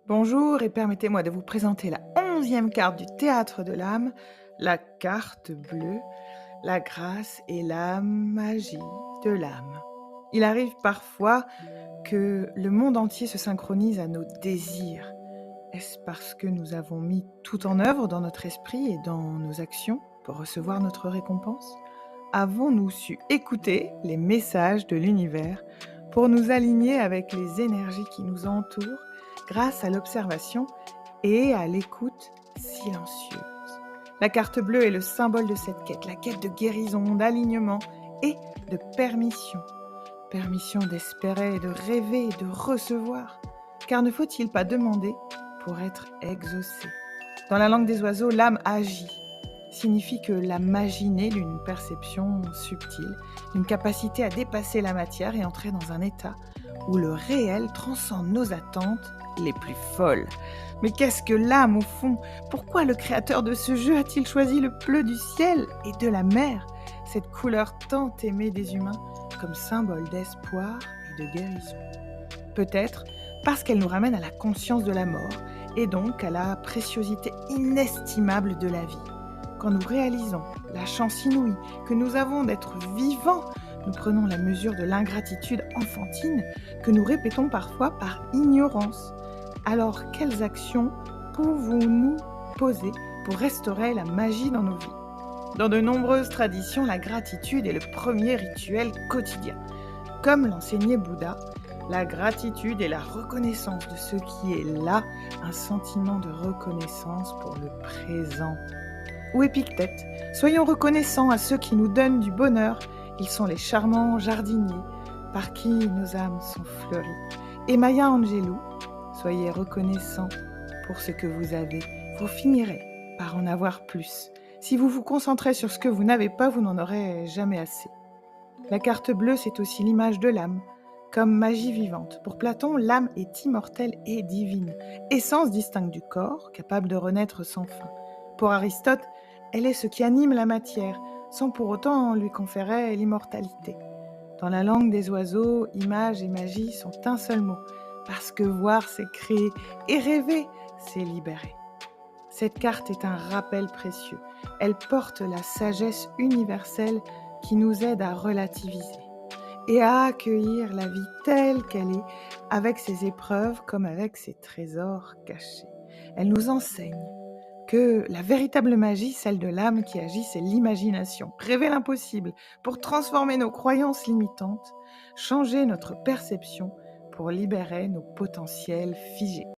Bonjour et permettez-moi de vous présenter la 11e carte du théâtre de l'âme, la carte bleue, la grâce et la magie de l'âme. Il arrive parfois que le monde entier se synchronise à nos désirs. Est-ce parce que nous avons mis tout en œuvre dans notre esprit et dans nos actions pour recevoir notre récompense? Avons-nous su écouter les messages de l'univers pour nous aligner avec les énergies qui nous entourent grâce à l'observation et à l'écoute silencieuse? La carte bleue est le symbole de cette quête, la quête de guérison, d'alignement et de permission. Permission d'espérer, de rêver, de recevoir. Car ne faut-il pas demander pour être exaucé? Dans la langue des oiseaux, l'âme agit signifie que la magie naît d'une perception subtile, d'une capacité à dépasser la matière et entrer dans un état où le réel transcende nos attentes les plus folles. Mais qu'est-ce que l'âme au fond? Pourquoi le créateur de ce jeu a-t-il choisi le bleu du ciel et de la mer, cette couleur tant aimée des humains, comme symbole d'espoir et de guérison? Peut-être parce qu'elle nous ramène à la conscience de la mort et donc à la préciosité inestimable de la vie. Quand nous réalisons la chance inouïe que nous avons d'être vivants, nous prenons la mesure de l'ingratitude enfantine que nous répétons parfois par ignorance. Alors, quelles actions pouvons-nous poser pour restaurer la magie dans nos vies? Dans de nombreuses traditions, la gratitude est le premier rituel quotidien. Comme l'enseignait Bouddha, la gratitude est la reconnaissance de ce qui est là, un sentiment de reconnaissance pour le présent. Ou Épictète, soyons reconnaissants à ceux qui nous donnent du bonheur, ils sont les charmants jardiniers par qui nos âmes sont fleuries. Et Maya Angelou, soyez reconnaissants pour ce que vous avez, vous finirez par en avoir plus. Si vous vous concentrez sur ce que vous n'avez pas, vous n'en aurez jamais assez. La carte bleue, c'est aussi l'image de l'âme, comme magie vivante. Pour Platon, l'âme est immortelle et divine, essence distincte du corps, capable de renaître sans fin. Pour Aristote, elle est ce qui anime la matière, sans pour autant lui conférer l'immortalité. Dans la langue des oiseaux, image et magie sont un seul mot, parce que voir, c'est créer, et rêver, c'est libérer. Cette carte est un rappel précieux. Elle porte la sagesse universelle qui nous aide à relativiser et à accueillir la vie telle qu'elle est, avec ses épreuves comme avec ses trésors cachés. Elle nous enseigne que la véritable magie, celle de l'âme qui agit, c'est l'imagination. Rêver l'impossible pour transformer nos croyances limitantes, changer notre perception pour libérer nos potentiels figés.